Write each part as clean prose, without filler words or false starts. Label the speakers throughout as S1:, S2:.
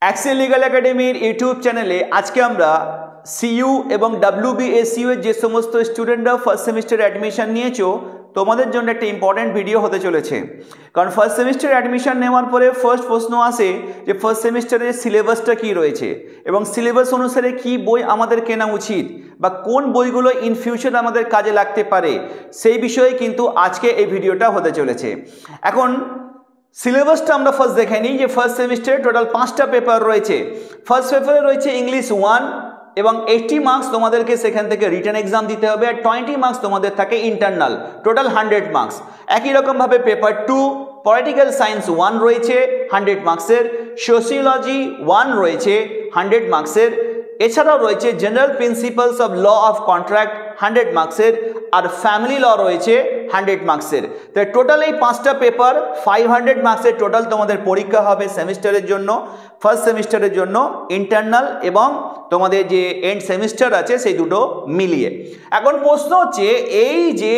S1: Axle legal একাডেমির YouTube চ্যানেলে আজকে আমরা সিইউ এবং WBSU এর যে সমস্ত স্টুডেন্টরা ফার্স্ট সেমিস্টার অ্যাডমিশন নিয়েছো তোমাদের জন্য একটা ইম্পর্টেন্ট ভিডিও হতে চলেছে। কারণ ফার্স্ট সেমিস্টার অ্যাডমিশন নেওয়ার পরে ফার্স্ট প্রশ্ন আসে যে ফার্স্ট সেমিস্টারের সিলেবাসটা কী রয়েছে এবং সিলেবাস অনুসারে কী বই আমাদের কেনা উচিত বা কোন বইগুলো ইন ফিউচার আমাদের কাজে লাগতে পারে, সেই বিষয়ে কিন্তু আজকে এই ভিডিওটা হতে চলেছে। এখন সিলেবাসটা আমরা ফার্স্ট দেখে নিই যে ফার্স্ট সেমিস্টারে টোটাল 5টা পেপার রয়েছে। ফার্স্ট পেপারে রয়েছে ইংলিশ 1 এবং 80 মার্কস তোমাদেরকে সেখান থেকে রিটেন এক্সাম দিতে হবে, আর 20 মার্কস তোমাদের থাকে ইন্টারনাল, টোটাল 100 মার্কস। একই রকমভাবে পেপার 2 পলিটিক্যাল সায়েন্স 1 রয়েছে 100 মার্কসের, সোশিওলজি 1 রয়েছে 100 মার্কসের, এছাড়াও রয়েছে general principles of law of contract 100 মার্কসের, আর ফ্যামিলি ল রয়েছে 100 মার্কসের। তো টোটাল এই 5টা পেপার 500 মার্কসের টোটাল তোমাদের পরীক্ষা হবে সেমিস্টারের জন্য, ফার্স্ট সেমিস্টারের জন্য ইন্টারনাল এবং তোমাদের যে এন্ড সেমিস্টার আছে সেই দুটো মিলিয়ে। এখন প্রশ্ন হচ্ছে এই যে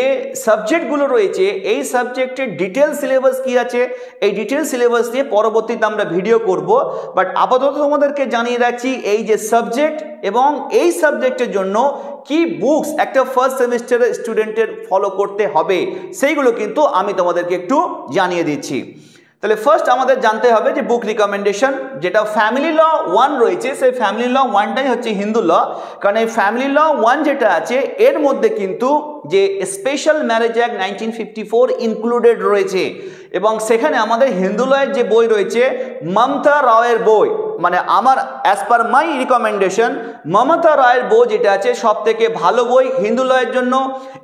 S1: সাবজেক্টগুলো রয়েছে এই সাবজেক্টের ডিটেল সিলেবাস কি আছে, এই ডিটেল সিলেবাস নিয়ে পরবর্তীতে আমরা ভিডিও করব। বাট আপাতত তোমাদেরকে জানিয়ে রাখছি এই যে সাবজেক্ট এবং এই সাবজেক্টের জন্য কি বুকস একটা ফার্স্ট সেমিস্টারের স্টুডেন্টের ফলো করতে হবে সেইগুলো কিন্তু আমি তোমাদেরকে একটু জানিয়ে দিচ্ছি। তাহলে ফার্স্ট আমাদের জানতে হবে যে বুক রিকমেন্ডেশন, যেটা ফ্যামিলি ল 1 রয়েছে সেই ফ্যামিলি ল 1টাই হচ্ছে হিন্দু ল। কারণ এই ফ্যামিলি ল 1 যেটা আছে এর মধ্যে কিন্তু যে স্পেশাল ম্যারেজ অ্যাক্ট 1954 ইনক্লুডেড রয়েছে এবং সেখানে আমাদের হিন্দু লয়ের যে বই রয়েছে মমতা রায়ের বই, মানে আমার অ্যাজ পার মাই রিকমেন্ডেশন মমতা রায়ের বই যেটা আছে সব থেকে ভালো বই হিন্দু লয়ের জন্য।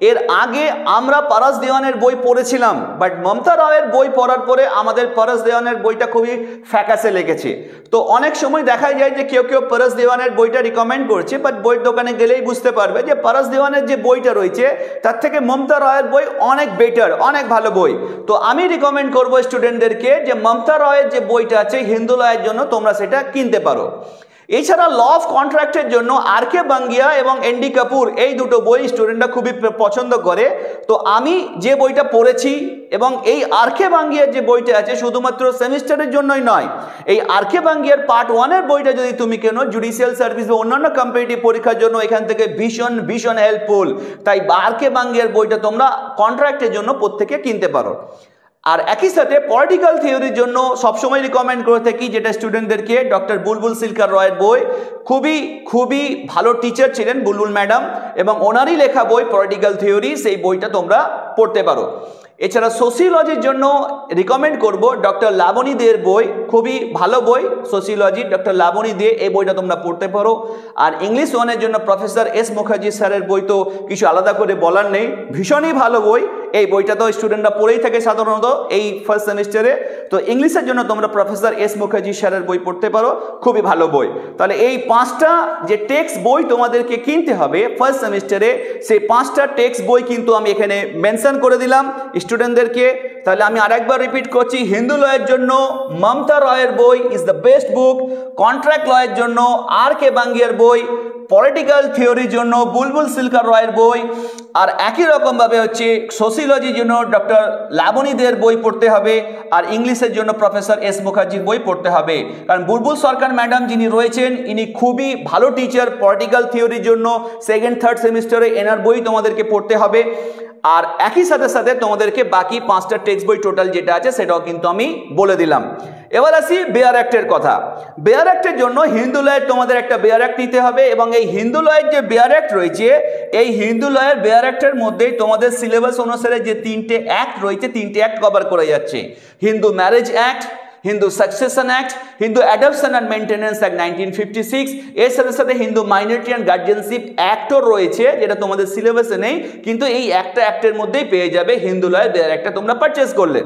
S1: এর আগে আমরা পারাস দেওয়ানের বই পড়েছিলাম, বাট মমতা রায়ের বই পড়ার পরে আমাদের পারাস দেওয়ানের বইটা খুবই ফ্যাকাসে লেগেছে। তো অনেক সময় দেখা যায় যে কেউ কেউ পারাস দেওয়ানের বইটা রিকমেন্ড করছে, বাট বইয়ের দোকানে গেলেই বুঝতে পারবে যে পারাস দেওয়ানের যে বইটা রয়েছে তার থেকে মমতা রায়ের বই অনেক বেটার, অনেক ভালো বই। তো আমি রিকমেন্ড করবো স্টুডেন্টদেরকে যে মমতা রায়ের যে বইটা আছে হিন্দু লয়ের জন্য তোমরা সেটা কিনতে পারো। এছাড়া ল অফ কন্ট্রাক্টের জন্য RK বাঙ্গিয়া এবং ND কাপুর এই দুটো বই স্টুডেন্টরা খুবই পছন্দ করে। তো আমি যে বইটা পড়েছি এবং এই RK বাঙ্গিয়ার যে বইটা আছে শুধুমাত্র সেমিস্টারের জন্যই নয়, এই RK বাঙ্গিয়ার পার্ট 1-এর বইটা যদি তুমি কেনো জুডিশিয়াল সার্ভিস বা অন্যান্য কম্পিটিটিভ পরীক্ষার জন্য এখান থেকে ভীষণ ভীষণ হেল্পফুল। তাই RK বাঙ্গিয়ার বইটা তোমরা কন্ট্রাক্টের জন্য প্রত্যেকে কিনতে পারো। আর একই সাথে পলিটিক্যাল থিওরির জন্য সবসময় রিকমেন্ড করে থাকি যেটা স্টুডেন্টদেরকে ডক্টর বুলবুল সিলকার রয়ের বই, খুবই খুবই ভালো টিচার ছিলেন বুলবুল ম্যাডাম এবং ওনারই লেখা বই পলিটিক্যাল থিওরি, সেই বইটা তোমরা পড়তে পারো। এছাড়া সোশিওলজির জন্য রিকমেন্ড করব ডক্টর লাবণী দের বই, খুবই ভালো বই সোশিওলজি, ডক্টর লাবণী দে, এই বইটা তোমরা পড়তে পারো। আর ইংলিশ 1-এর জন্য প্রফেসর S মুখার্জি স্যারের বই তো কিছু আলাদা করে বলার নেই, ভীষণই ভালো বই। এই বইটা তো স্টুডেন্টরা পড়েই থাকে সাধারণত এই ফার্স্ট সেমিস্টারে। তো ইংলিশের জন্য তোমরা প্রফেসর S মুখার্জি স্যারের বই পড়তে পারো, খুবই ভালো বই। তাহলে এই 5টা যে টেক্সট বই তোমাদেরকে কিনতে হবে ফার্স্ট সেমিস্টারে, সেই 5টা টেক্সট বই কিন্তু আমি এখানে মেনশন করে দিলাম স্টুডেন্টদেরকে। তাহলে আমি আরেকবার রিপিট করছি, হিন্দু লয়ের জন্য মমতা রায়ের বই is the best book, contract লয়ের জন্য RK বাঙ্গিয়ার বই, পলিটিক্যাল থিওরির জন্য বুলবুল সিলকার রয়ের বই, আর একই রকমভাবে হচ্ছে সোশিওলজির জন্য ডক্টর লাবণী দের বই পড়তে হবে, আর ইংলিশের জন্য প্রফেসর S মুখার্জির বই পড়তে হবে। কারণ বুলবুল সরকার ম্যাডাম যিনি রয়েছেন ইনি খুবই ভালো টিচার পলিটিক্যাল থিওরির জন্য, সেকেন্ড থার্ড সেমিস্টারে এনার বই তোমাদেরকে পড়তে হবে। আর একই সাথে সাথে তোমাদেরকে বাকি 5টা টেক্সট বই টোটাল যেটা আছে সেটাও কিন্তু আমি বলে দিলাম। এবার আসি বেয়ার অ্যাক্টের কথা। বেয়ার অ্যাক্টের জন্য হিন্দু লয়ের তোমাদের একটা বেয়ার অ্যাক্ট নিতে হবে এবং এই হিন্দু লয়ের যে বেয়ার অ্যাক্ট রয়েছে এই হিন্দু লয়ের বেয়ার অ্যাক্টের মধ্যেই তোমাদের সিলেবাস অনুসারে যে 3টে অ্যাক্ট রয়েছে 3টে অ্যাক্ট কভার করে যাচ্ছে, Hindu marriage act, Hindu succession act, Hindu adoption and maintenance act 1956, এর সাথে সাথে হিন্দু মাইনরিটি অ্যান্ড গার্জিয়ানশিপ অ্যাক্টও রয়েছে যেটা তোমাদের সিলেবাসে নেই, কিন্তু এই একটা অ্যাক্টের মধ্যেই পেয়ে যাবে হিন্দু লয়ের বেয়ার অ্যাক্টটা তোমরা পারচেস করলে।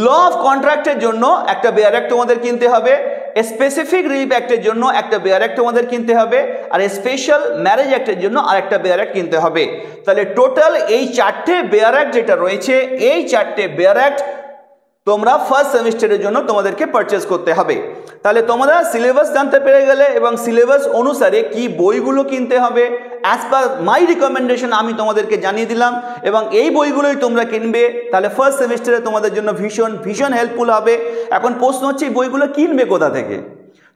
S1: ল অফ কন্ট্রাক্টের জন্য একটা বেয়ার অ্যাক্ট তোমাদের কিনতে হবে, স্পেসিফিক রিলিফ অ্যাক্টের জন্য একটা বেয়ার অ্যাক্ট তোমাদের কিনতে হবে, আর স্পেশাল ম্যারেজ অ্যাক্টের জন্য আরেকটা বেয়ার অ্যাক্ট কিনতে হবে। তাহলে টোটাল এই 4টে বেয়ার অ্যাক্ট যেটা রয়েছে এই 4টে বেয়ার অ্যাক্ট তোমরা ফার্স্ট সেমিস্টারের জন্য তোমাদেরকে পারচেস করতে হবে। তাহলে তোমরা সিলেবাস জানতে পেরে গেলে এবং সিলেবাস অনুসারে কি বইগুলো কিনতে হবে অ্যাজ পার মাই রিকমেন্ডেশন আমি তোমাদেরকে জানিয়ে দিলাম এবং এই বইগুলোই তোমরা কিনবে। তাহলে ফার্স্ট সেমিস্টারে তোমাদের জন্য ভীষণ ভীষণ হেল্পফুল হবে। এখন প্রশ্ন হচ্ছে এই বইগুলো কিনবে কোথা থেকে?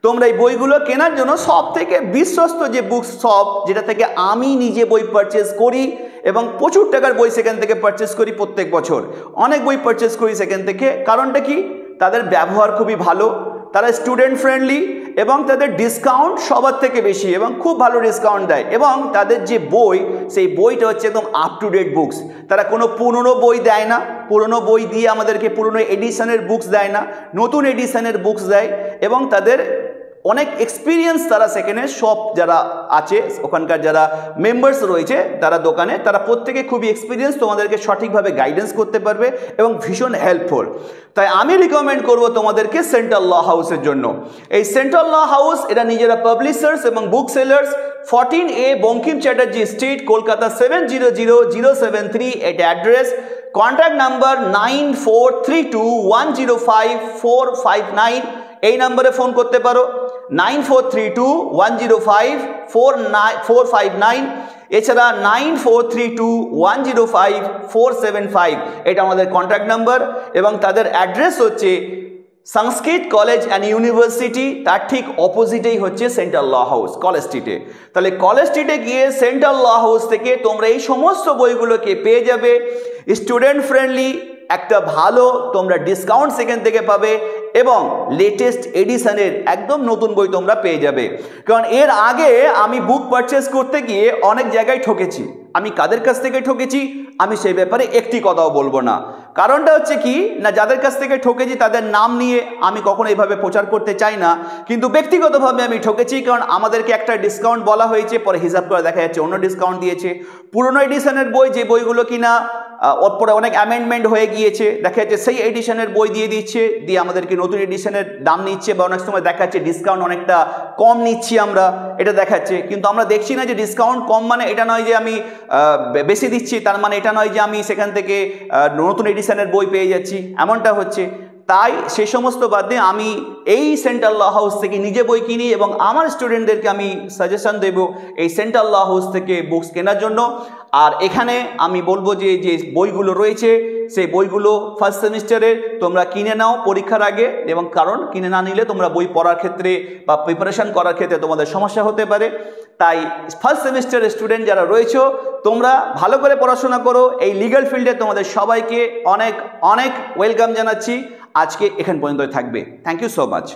S1: তোমরা এই বইগুলো কেনার জন্য সব থেকে বিশ্বস্ত যে বুক শপ, যেটা থেকে আমি নিজে বই পারচেস করি এবং প্রচুর টাকার বই সেখান থেকে পারচেস করি প্রত্যেক বছর, অনেক বই পারচেস করি সেখান থেকে। কারণটা কি? তাদের ব্যবহার খুবই ভালো, তারা স্টুডেন্ট ফ্রেন্ডলি এবং তাদের ডিসকাউন্ট সবার থেকে বেশি এবং খুব ভালো ডিসকাউন্ট দেয়। এবং তাদের যে বই, সেই বইটা হচ্ছে একদম আপ টু ডেট বুকস। তারা কোনো পুরনো বই দেয় না, পুরনো বই দিয়ে আমাদেরকে পুরনো এডিশনের বুকস দেয় না, নতুন এডিশনের বুকস দেয়। এবং তাদের অনেক এক্সপিরিয়েন্স তারা সেখানে সব যারা আছে ওখানকার যারা মেম্বার্স রয়েছে তারা দোকানে, তারা প্রত্যেকে খুবই এক্সপিরিয়েন্স, তোমাদেরকে সঠিকভাবে গাইডেন্স করতে পারবে এবং ভীষণ হেল্পফুল। তাই আমি রিকমেন্ড করব তোমাদেরকে সেন্ট্রাল ল হাউসের জন্য। এই সেন্ট্রাল ল হাউস এরা নিজেরা পাবলিশার্স এবং book sellers, 14A Bankim Chatterjee street, Kolkata 700073 এটা অ্যাড্রেস। কন্ট্যাক্ট নাম্বার 9432105459, এই নাম্বারে ফোন করতে পারো, 9432105459। এছাড়া 9432105475 এটা আমাদের কন্ট্যাক্ট নাম্বার। এবং তাদের অ্যাড্রেস হচ্ছে সংস্কৃত কলেজ অ্যান্ড ইউনিভার্সিটি, তার ঠিক অপোজিটেই হচ্ছে সেন্ট্রাল ল হাউস কলেজ স্ট্রিটে। তাহলে কলেজ স্ট্রিটে গিয়ে সেন্ট্রাল ল হাউস থেকে তোমরা এই সমস্ত বইগুলোকে পেয়ে যাবে, স্টুডেন্ট ফ্রেন্ডলি একটা ভালো তোমরা ডিসকাউন্ট সেখান থেকে পাবে এবং লেটেস্ট এডিশনের একদম নতুন বই তোমরা পেয়ে যাবে। কারণ এর আগে আমি বুক পারচেস করতে গিয়ে অনেক জায়গায় ঠকেছি। আমি কাদের কাছ থেকে ঠকেছি আমি সেই ব্যাপারে একটি কথাও বলবো না। কারণটা হচ্ছে কি না, যাদের কাছ থেকে ঠকেছি তাদের নাম নিয়ে আমি কখনো এইভাবে প্রচার করতে চাই না, কিন্তু ব্যক্তিগতভাবে আমি ঠকেছি। কারণ আমাদেরকে একটা ডিসকাউন্ট বলা হয়েছে, পরে হিসাব করে দেখা যাচ্ছে অন্য ডিসকাউন্ট দিয়েছে। পুরনো এডিশনের বই, যে বইগুলো কিনা ওর পরে অনেক অ্যামেন্ডমেন্ট হয়ে গিয়েছে, দেখা যাচ্ছে সেই এডিশনের বই দিয়ে দিচ্ছে, দিয়ে আমাদেরকে নতুন এডিশনের দাম নিচ্ছে, বা অনেক সময় দেখাচ্ছে ডিসকাউন্ট অনেকটা কম নিচ্ছি আমরা, এটা দেখাচ্ছে। কিন্তু আমরা দেখছি না যে ডিসকাউন্ট কম মানে এটা নয় যে আমি বেশি দিচ্ছি, তার মানে এটা নয় যে আমি সেখান থেকে নতুন এডিশনের বই পেয়ে যাচ্ছি, এমনটা হচ্ছে। তাই সে সমস্ত বাদ দিয়ে আমি এই সেন্ট্রাল ল হাউস থেকে নিজে বই কিনি এবং আমার স্টুডেন্টদেরকে আমি সাজেশন দেব এই সেন্ট্রাল ল হাউস থেকে বুকস কেনার জন্য। আর এখানে আমি বলবো যে যে বইগুলো রয়েছে সেই বইগুলো ফার্স্ট সেমিস্টারের তোমরা কিনে নাও পরীক্ষার আগে, এবং কারণ কিনে না নিলে তোমরা বই পড়ার ক্ষেত্রে বা প্রিপারেশন করার ক্ষেত্রে তোমাদের সমস্যা হতে পারে। তাই ফার্স্ট সেমিস্টারের স্টুডেন্ট যারা রয়েছো তোমরা ভালো করে পড়াশোনা করো। এই লিগ্যাল ফিল্ডে তোমাদের সবাইকে অনেক অনেক ওয়েলকাম জানাচ্ছি। আজকে এখান পর্যন্ত থাকবে। Thank you so much.